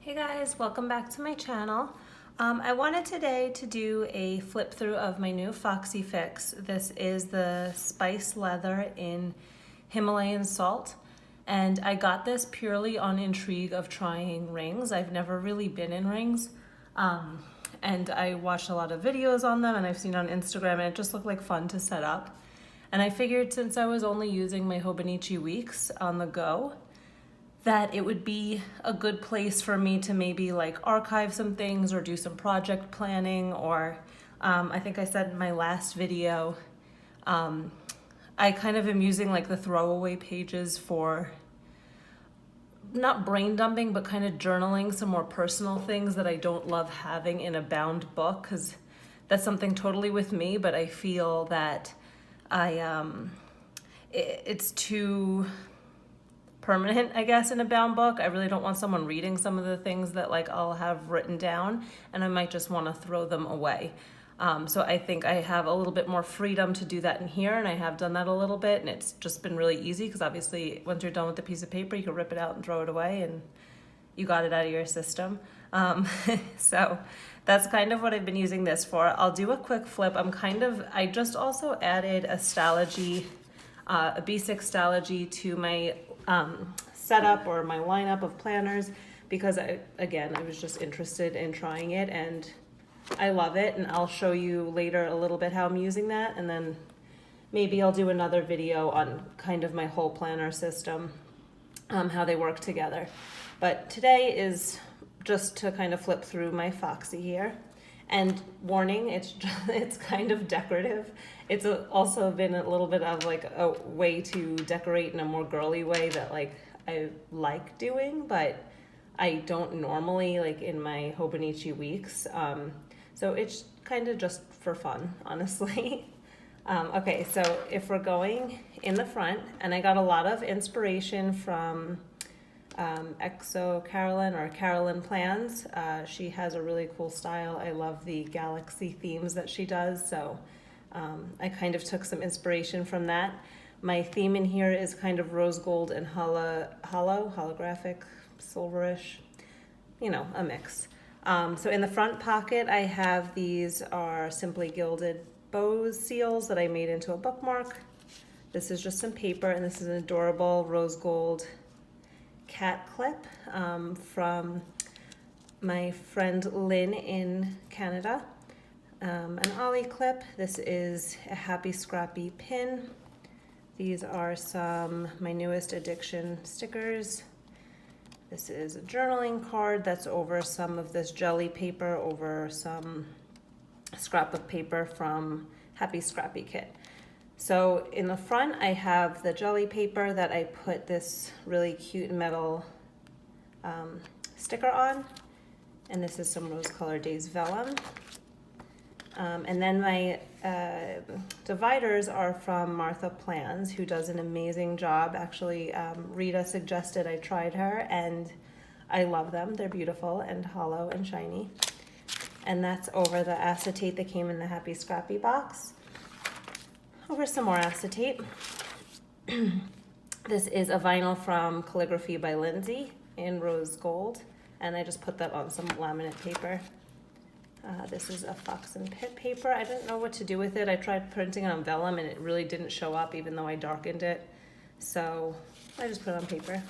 Hey guys, welcome back to my channel. I wanted today to do a flip through of my new Foxy fix. This is the Spice Leather in Himalayan Salt. And I got this purely on intrigue of trying rings. I've never really been in rings. And I watched a lot of videos on them and I've seen on Instagram and it just looked like fun to set up. And I figured since I was only using my Hobonichi Weeks on the go, that it would be a good place for me to maybe like archive some things or do some project planning, or I think I said in my last video, I kind of am using like the throwaway pages for not brain dumping, but kind of journaling some more personal things that I don't love having in a bound book, because that's something totally with me, but I feel that it's too permanent, I guess, in a bound book. I really don't want someone reading some of the things that like I'll have written down, and I might just want to throw them away. So I think I have a little bit more freedom to do that in here, and I have done that a little bit, and it's just been really easy because obviously once you're done with the piece of paper, you can rip it out and throw it away, and you got it out of your system. So that's kind of what I've been using this for. I'll do a quick flip. I just also added a Stalogy, a B6 Stalogy to my setup or my lineup of planners, because I was just interested in trying it and I love it, and I'll show you later a little bit how I'm using that, and then maybe I'll do another video on kind of my whole planner system, how they work together. But today is just to kind of flip through my Foxy here. And warning, it's kind of decorative. It's also been a little bit of like a way to decorate in a more girly way that like I like doing, but I don't normally like in my Hobonichi Weeks. So it's kind of just for fun, honestly. Okay, so if we're going in the front, and I got a lot of inspiration from Carolyn Plans. She has a really cool style. I love the galaxy themes that she does, so I kind of took some inspiration from that. My theme in here is kind of rose gold and holographic, silverish, you know, a mix. So in the front pocket, I have these are Simply Gilded Bows seals that I made into a bookmark. This is just some paper, and this is an adorable rose gold cat clip from my friend Lynn in Canada. An Ollie clip. This is a Happy Scrappy pin. These are some my newest addiction stickers. This is a journaling card that's over some of this jelly paper over some scrapbook paper from Happy Scrappy Kit. So in the front, I have the jelly paper that I put this really cute metal sticker on, and this is some Rose Color Days vellum. And then my dividers are from Martha Plans, who does an amazing job. Actually, Rita suggested I tried her, and I love them. They're beautiful and hollow and shiny. And that's over the acetate that came in the Happy Scrappy box. Over some more acetate. This is a vinyl from Calligraphy by Lindsay in rose gold, and I just put that on some laminate paper. This is a Fox and Pit paper. I didn't know what to do with it. I tried printing it on vellum and it really didn't show up even though I darkened it. So I just put it on paper.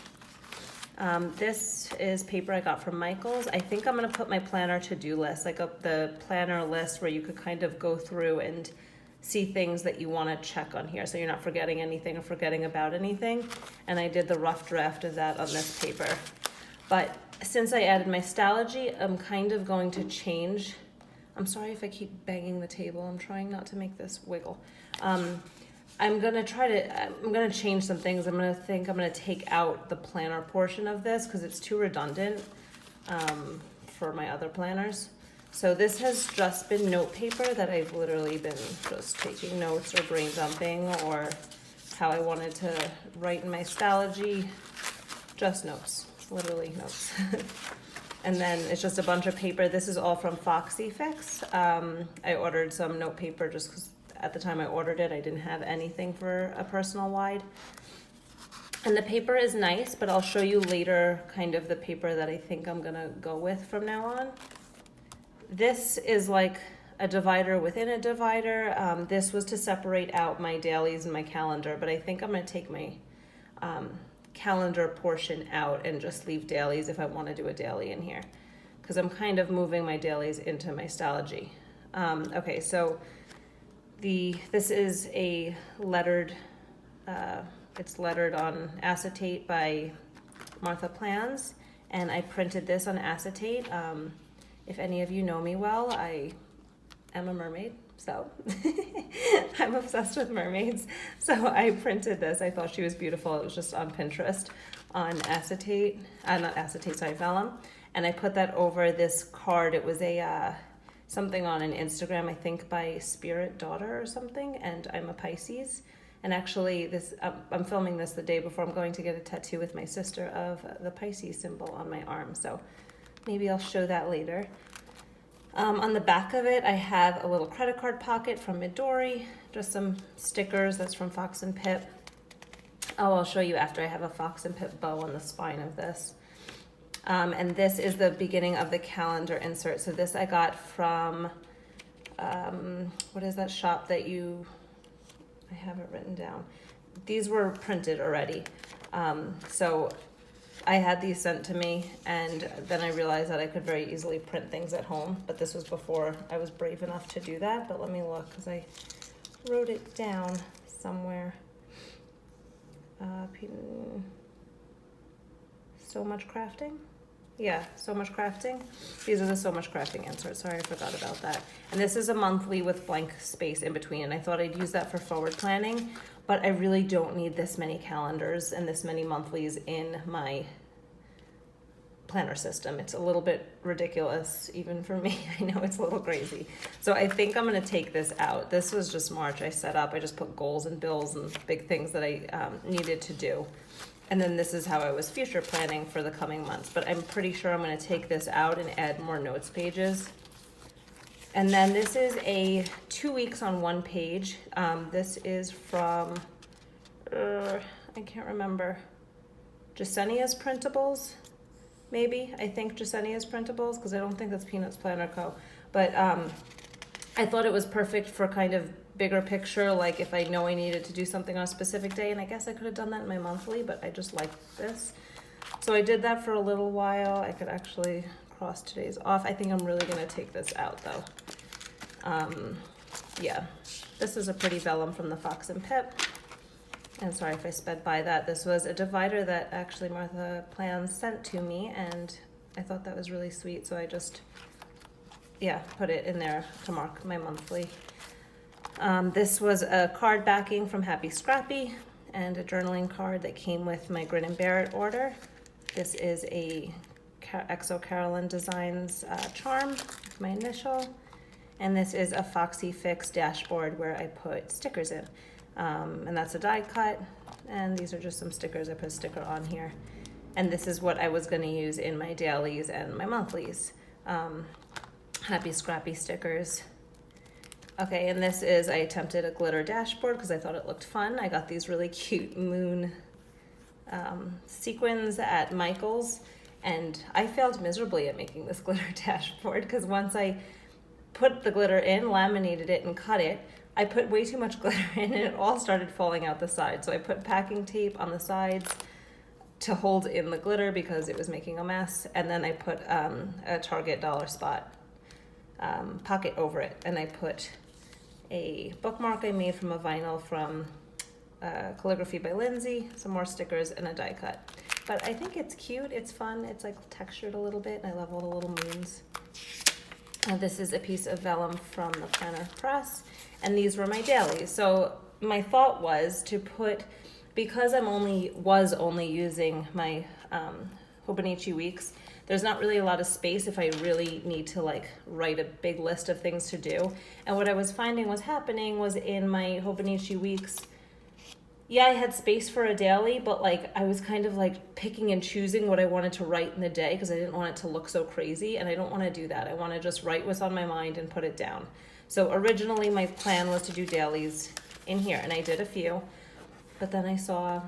This is paper I got from Michael's. I think I'm gonna put my planner to-do list, like the planner list where you could kind of go through and see things that you want to check on here, so you're not forgetting anything or forgetting about anything. And I did the rough draft of that on this paper. But since I added my Stalogy, I'm kind of going to change. I'm sorry if I keep banging the table. I'm trying not to make this wiggle. I'm gonna change some things. I'm gonna take out the planner portion of this because it's too redundant for my other planners. So this has just been note paper that I've literally been just taking notes or brain dumping, or how I wanted to write in my Stalogy, just notes, literally notes. And then it's just a bunch of paper. This is all from Foxy Fix. I ordered some note paper just because at the time I ordered it, I didn't have anything for a personal wide. And the paper is nice, but I'll show you later kind of the paper that I think I'm gonna go with from now on. This is like a divider within a divider. This was to separate out my dailies and my calendar, but I think I'm gonna take my calendar portion out and just leave dailies if I wanna do a daily in here, because I'm kind of moving my dailies into my Stalogy. Okay, so this is a lettered, it's lettered on acetate by Martha Plans, and I printed this on acetate. If any of you know me well, I am a mermaid, so I'm obsessed with mermaids. So I printed this. I thought she was beautiful. It was just on Pinterest on acetate, not acetate, sorry, vellum. And I put that over this card. It was a something on an Instagram, I think by Spirit Daughter or something, and I'm a Pisces. And actually, I'm filming this the day before I'm going to get a tattoo with my sister of the Pisces symbol on my arm. So maybe I'll show that later. On the back of it, I have a little credit card pocket from Midori, just some stickers. That's from Fox and Pip. Oh, I'll show you after. I have a Fox and Pip bow on the spine of this. And this is the beginning of the calendar insert. So this I got from, what is that shop that I have it written down. These were printed already. So I had these sent to me, and then I realized that I could very easily print things at home, but this was before I was brave enough to do that. But let me look, because I wrote it down somewhere. So Much Crafting? Yeah, So Much Crafting. These are the So Much Crafting inserts. Sorry, I forgot about that. And this is a monthly with blank space in between, and I thought I'd use that for forward planning, but I really don't need this many calendars and this many monthlies in my planner system. It's a little bit ridiculous, even for me. I know it's a little crazy. So I think I'm gonna take this out. This was just March I set up. I just put goals and bills and big things that I needed to do. And then this is how I was future planning for the coming months. But I'm pretty sure I'm gonna take this out and add more notes pages. And then this is a 2 weeks on one page. This is from, I can't remember, Jasenia's Printables, maybe? I think Jasenia's Printables, because I don't think that's Peanuts Planner Co. But I thought it was perfect for kind of bigger picture, like if I know I needed to do something on a specific day, and I guess I could have done that in my monthly, but I just like this. So I did that for a little while. I could actually cross today's off. I think I'm really gonna take this out though. Yeah, this is a pretty vellum from the Fox and Pip. And sorry if I sped by that. This was a divider that actually Martha Plans sent to me, and I thought that was really sweet, so I just, yeah, put it in there to mark my monthly. This was a card backing from Happy Scrappy and a journaling card that came with my Grin and Bear It order. This is a Exo Carolyn Designs charm with my initial. And this is a Foxy Fix dashboard where I put stickers in. And that's a die cut. And these are just some stickers. I put a sticker on here. And this is what I was going to use in my dailies and my monthlies. Happy Scrappy stickers. Okay, and this is, I attempted a glitter dashboard because I thought it looked fun. I got these really cute moon sequins at Michael's, and I failed miserably at making this glitter dashboard because once I put the glitter in, laminated it, and cut it, I put way too much glitter in and it all started falling out the sides. So I put packing tape on the sides to hold in the glitter because it was making a mess, and then I put a Target dollar spot pocket over it, and I put a bookmark I made from a vinyl from Calligraphy by Lindsay, some more stickers, and a die cut. But I think it's cute, it's fun, it's like textured a little bit, and I love all the little moons. This is a piece of vellum from the Planner Press, and these were my dailies. So my thought was to put, because was only using my Hobonichi weeks, there's not really a lot of space if I really need to like write a big list of things to do. And what I was finding was happening was in my Hobonichi weeks, yeah, I had space for a daily, but like I was kind of like picking and choosing what I wanted to write in the day because I didn't want it to look so crazy, and I don't want to do that. I want to just write what's on my mind and put it down. So originally my plan was to do dailies in here, and I did a few, but then I saw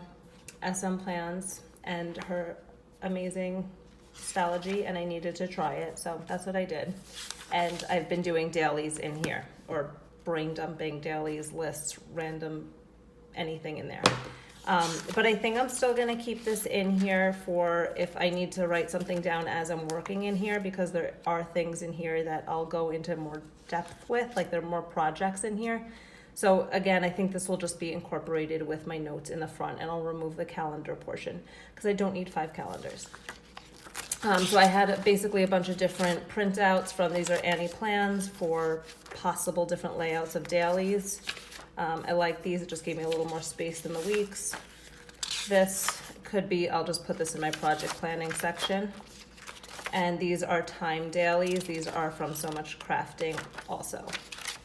SM Plans and her amazing Stalogy, and I needed to try it, so that's what I did. And I've been doing dailies in here, or brain dumping dailies, lists, random anything in there. But I think I'm still gonna keep this in here for if I need to write something down as I'm working in here, because there are things in here that I'll go into more depth with, like there are more projects in here. So again, I think this will just be incorporated with my notes in the front, and I'll remove the calendar portion because I don't need 5 calendars. So I had basically a bunch of different printouts from, these are Annie plans for possible different layouts of dailies. I like these, it just gave me a little more space than the weeks. This could be, I'll just put this in my project planning section. And these are time dailies, these are from So Much Crafting also.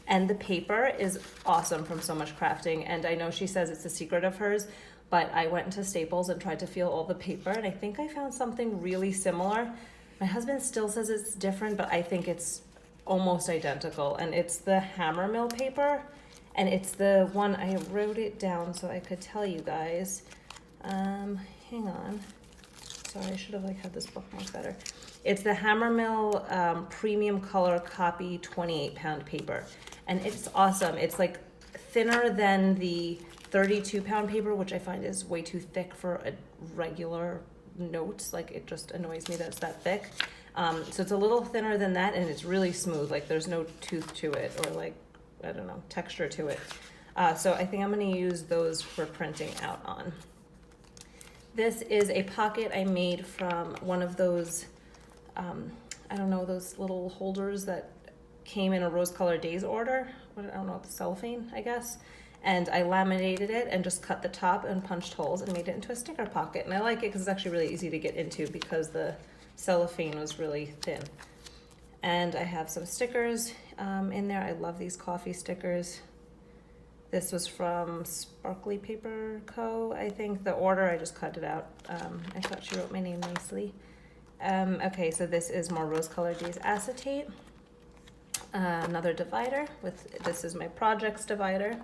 And the paper is awesome from So Much Crafting, and I know she says it's a secret of hers, but I went into Staples and tried to feel all the paper, and I think I found something really similar. My husband still says it's different, but I think it's almost identical, and it's the Hammermill paper, and it's the one, I wrote it down so I could tell you guys. Hang on. Sorry, I should have had this bookmark better. It's the Hammermill Premium Color Copy 28-pound paper, and it's awesome. It's like thinner than the 32-pound paper, which I find is way too thick for a regular note. Like, it just annoys me that it's that thick. So it's a little thinner than that, and it's really smooth. Like, there's no tooth to it, or like, I don't know, texture to it. So I think I'm gonna use those for printing out on. This is a pocket I made from one of those, I don't know, those little holders that came in a Rose Color Days order. I don't know, the cellophane, I guess. And I laminated it and just cut the top and punched holes and made it into a sticker pocket. And I like it because it's actually really easy to get into because the cellophane was really thin. And I have some stickers in there. I love these coffee stickers. This was from Sparkly Paper Co. I think the order, I just cut it out. I thought she wrote my name nicely. Okay, so this is more Rose Color Days acetate. Another divider this is my projects divider.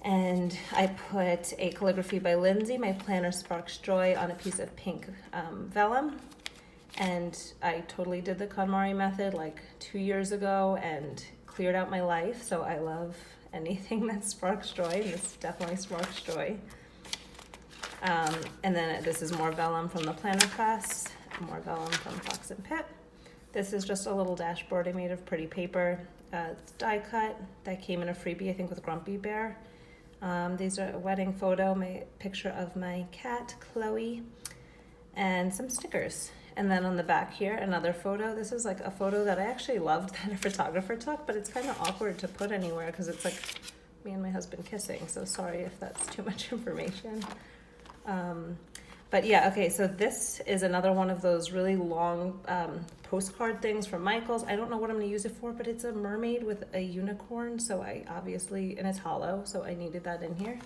And I put a calligraphy by Lindsay, My Planner Sparks Joy, on a piece of pink vellum. And I totally did the KonMari method like 2 years ago and cleared out my life. So I love anything that sparks joy, and this definitely sparks joy. And then this is more vellum from the Planner Press, more vellum from Fox and Pip. This is just a little dashboard I made of pretty paper. It's die cut. That came in a freebie, I think, with Grumpy Bear. These are a wedding photo, my picture of my cat, Chloe, and some stickers. And then on the back here, another photo. This is like a photo that I actually loved that a photographer took, but it's kind of awkward to put anywhere because it's like me and my husband kissing. So sorry if that's too much information. But yeah, okay, so this is another one of those really long postcard things from Michaels. I don't know what I'm gonna use it for, but it's a mermaid with a unicorn, so I obviously, and it's hollow, so I needed that in here.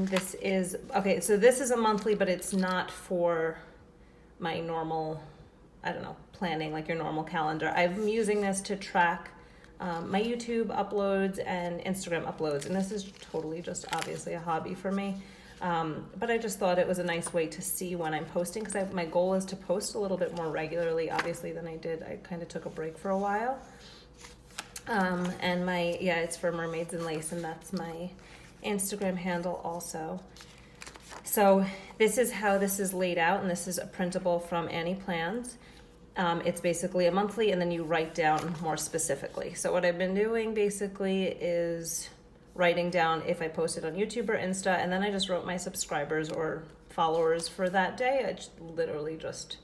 This is, okay, so this is a monthly, but it's not for my normal, I don't know, planning, like your normal calendar. I'm using this to track my YouTube uploads and Instagram uploads, and this is totally just obviously a hobby for me. But I just thought it was a nice way to see when I'm posting, because my goal is to post a little bit more regularly, obviously, than I did. I kind of took a break for a while. And yeah, it's for Mermaids and Lace, and that's my Instagram handle also. So this is how this is laid out, and this is a printable from Annie Plans. It's basically a monthly, and then you write down more specifically. So what I've been doing basically is writing down if I posted on YouTube or Insta, and then I just wrote my subscribers or followers for that day. I literally just,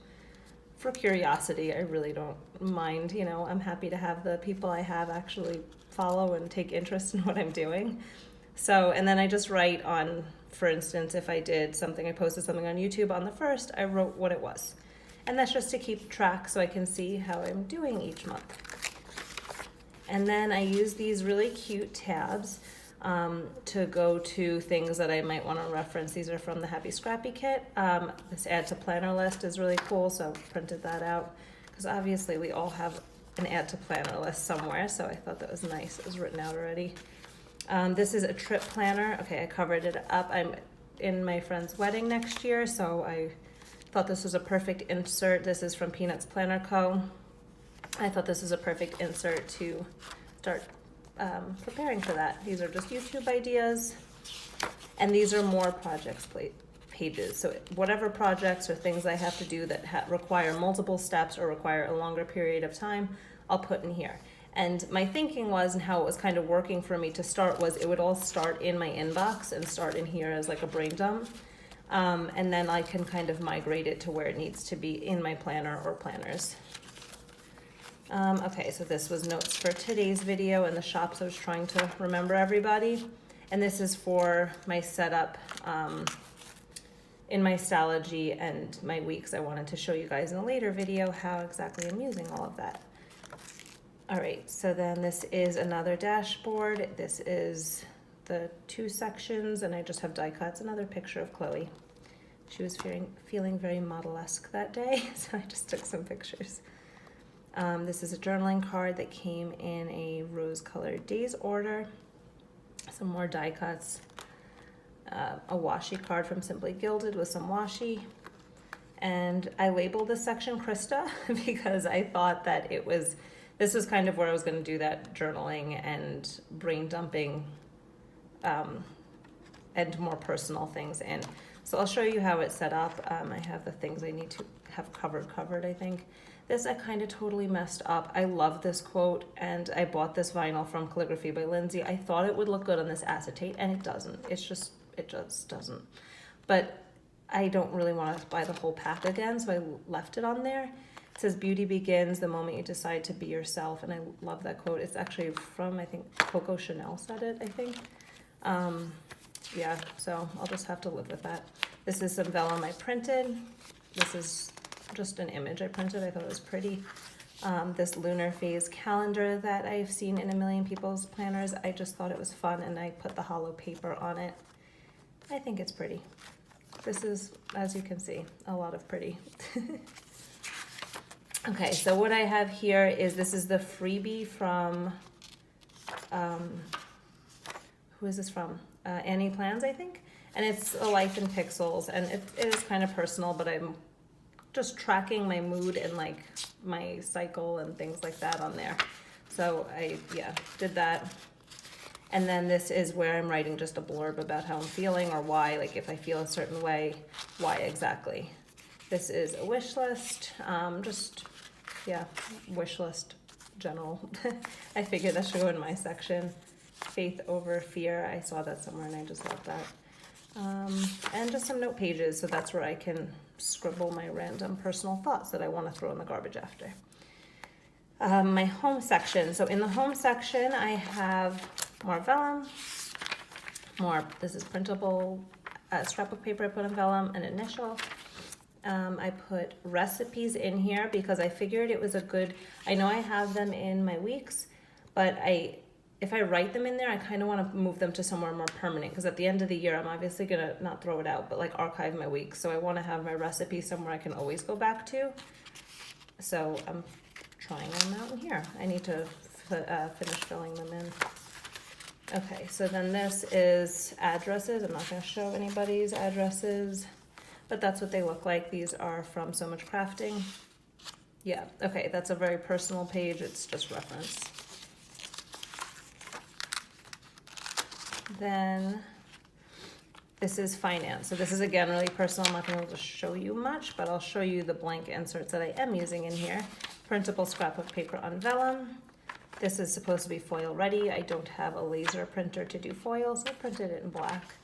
for curiosity, I really don't mind, you know, I'm happy to have the people I have actually follow and take interest in what I'm doing. So, and then I just write on, for instance, if I posted something on YouTube on the 1st, I wrote what it was. And that's just to keep track so I can see how I'm doing each month. And then I use these really cute tabs to go to things that I might want to reference. These are from the Happy Scrappy kit. This add to planner list is really cool, so I printed that out because obviously we all have an add to planner list somewhere, so I thought that was nice. It was written out already. This is a trip planner. Okay, I covered it up. I'm in my friend's wedding next year, so I thought this was a perfect insert. This is from Peanuts Planner Co. I thought this is a perfect insert to start preparing for that. These are just YouTube ideas, and these are more projects pages. So whatever projects or things I have to do that require multiple steps or require a longer period of time, I'll put in here. And my thinking was, and how it was kind of working for me to start, was it would all start in my inbox and start in here as like a brain dump. And then I can kind of migrate it to where it needs to be in my planner or planners. Okay, so this was notes for today's video and the shops I was trying to remember everybody. And this is for my setup in my Stalogy and my weeks. I wanted to show you guys in a later video how exactly I'm using all of that. All right, so then this is another dashboard. This is the 2 sections, and I just have die cuts. Another picture of Chloe. She was feeling very model-esque that day, so I just took some pictures. This is a journaling card that came in a rose-colored days order. Some more die cuts. A washi card from Simply Gilded with some washi. And I labeled this section Krista because I thought that this was kind of where I was going to do that journaling and brain dumping and more personal things in. So I'll show you how it's set up. I have the things I need to have covered, I think. This I kind of totally messed up. I love this quote, and I bought this vinyl from Calligraphy by Lindsay. I thought it would look good on this acetate, and it doesn't. It just doesn't. But I don't really want to buy the whole pack again, so I left it on there. It says, beauty begins the moment you decide to be yourself, and I love that quote. It's actually from, I think, Coco Chanel said it, I think. Yeah, so I'll just have to live with that. This is some vellum I printed. This is just an image I printed. I thought it was pretty. This lunar phase calendar that I've seen in a million people's planners. I just thought it was fun, and I put the hollow paper on it. I think it's pretty. This is, as you can see, a lot of pretty. Okay, so what I have here is, this is the freebie from, who is this from? Annie Plans, I think. And it's a life in pixels, and it is kind of personal, but I'm just tracking my mood and like my cycle and things like that on there. So I, did that. And then this is where I'm writing just a blurb about how I'm feeling or why, like if I feel a certain way, why exactly. This is a wish list, wish list general. I figured that should go in my section. Faith over fear, I saw that somewhere and I just love that. And just some note pages, so that's where I can scribble my random personal thoughts that I want to throw in the garbage after. My home section, so in the home section I have more vellum, this is printable scrapbook paper I put in vellum, an initial. I put recipes in here because I figured it was I know I have them in my weeks, but if I write them in there, I kind of want to move them to somewhere more permanent, because at the end of the year, I'm obviously going to not throw it out, but like archive my weeks. So I want to have my recipe somewhere I can always go back to. So I'm trying them out in here. I need to finish filling them in. Okay, so then this is addresses. I'm not going to show anybody's addresses, but that's what they look like. These are from So Much Crafting. Yeah, okay, that's a very personal page. It's just reference. Then this is finance. So this is again really personal. I'm not going to be able to show you much, but I'll show you the blank inserts that I am using in here. Printable scrapbook paper on vellum. This is supposed to be foil ready. I don't have a laser printer to do foil, so I printed it in black.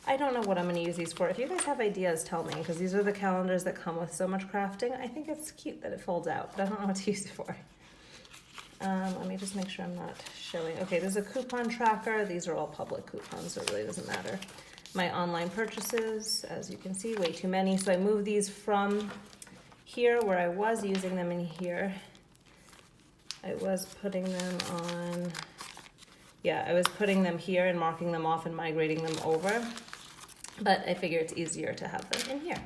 I don't know what I'm going to use these for. If you guys have ideas, tell me, because these are the calendars that come with So Much Crafting. I think it's cute that it folds out, but I don't know what to use it for. Let me just make sure I'm not showing. Okay, there's a coupon tracker. These are all public coupons, so it really doesn't matter. My online purchases, as you can see, way too many. So I moved these from here, where I was using them in here. I was putting them on, I was putting them here and marking them off and migrating them over. But I figure it's easier to have them in here.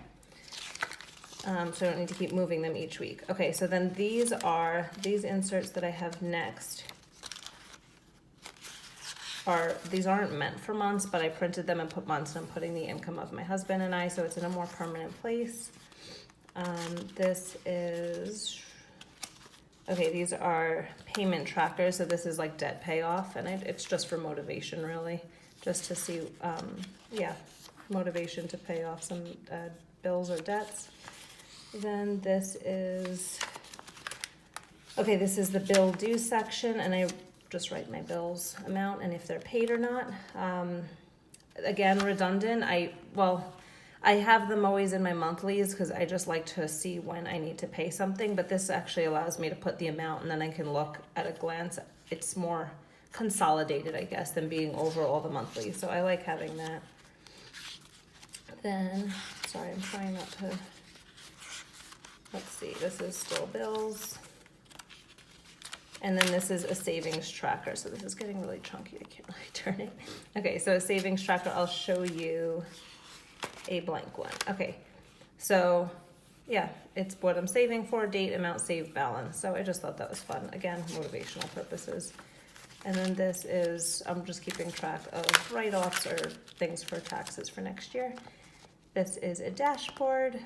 So I don't need to keep moving them each week. Okay, so then these inserts that I have next these aren't meant for months, but I printed them and put months, and I'm putting the income of my husband and I, so it's in a more permanent place. This is, okay, these are payment trackers, so this is like debt payoff, and it's just for motivation, really, just to see, yeah, motivation to pay off some bills or debts. Then this is, okay, this is the bill due section, and I just write my bills amount and if they're paid or not. Again, redundant. I have them always in my monthlies because I just like to see when I need to pay something, but this actually allows me to put the amount and then I can look at a glance. It's more consolidated, I guess, than being over all the monthlies, so I like having that. Then, sorry, I'm trying not to, let's see, this is still bills. And then this is a savings tracker. So this is getting really chunky. I can't really turn it. Okay, so a savings tracker, I'll show you a blank one. Okay, so yeah, it's what I'm saving for, date, amount, saved, balance. So I just thought that was fun. Again, motivational purposes. And then this is, I'm just keeping track of write-offs or things for taxes for next year. This is a dashboard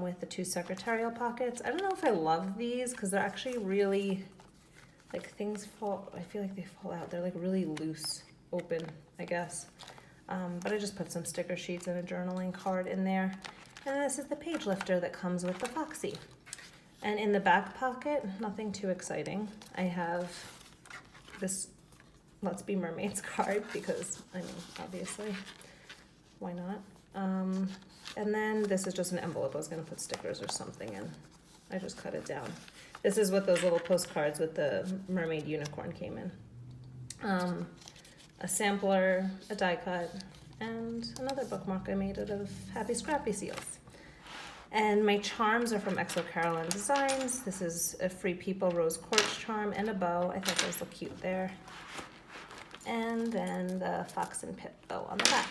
with the 2 secretarial pockets. I don't know if I love these because they're actually really, like, things fall, I feel like they fall out. They're like really loose, open, I guess. But I just put some sticker sheets and a journaling card in there. And this is the page lifter that comes with the Foxy. And in the back pocket, nothing too exciting, I have this Let's Be Mermaids card because, I mean, obviously, why not? And then this is just an envelope. I was going to put stickers or something in. I just cut it down. This is what those little postcards with the mermaid unicorn came in. A sampler, a die cut, and another bookmark I made out of Happy Scrappy Seals. And my charms are from Exo Caroline Designs. This is a Free People Rose Quartz charm and a bow. I thought those look cute there. And then the Fox and Pip bow on the back.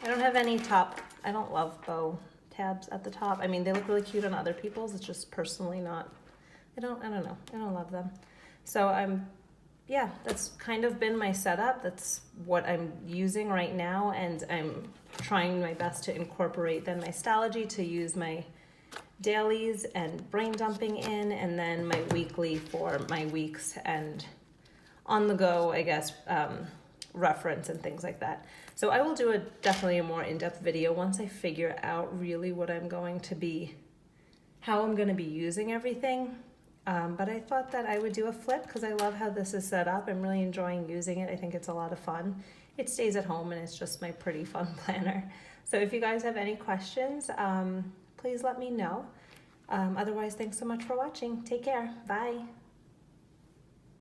I don't have any top, I don't love bow tabs at the top. I mean, they look really cute on other people's. It's just personally not, I don't know. I don't love them. So yeah, that's kind of been my setup. That's what I'm using right now. And I'm trying my best to incorporate then my Stalogy to use my dailies and brain dumping in, and then my weekly for my weeks and on the go, I guess, reference and things like that. So I will do definitely a more in-depth video once I figure out really what I'm going to be, how I'm going to be using everything. But I thought that I would do a flip because I love how this is set up. I'm really enjoying using it. I think it's a lot of fun. It stays at home and it's just my pretty fun planner. So if you guys have any questions, please let me know. Otherwise, thanks so much for watching. Take care. Bye.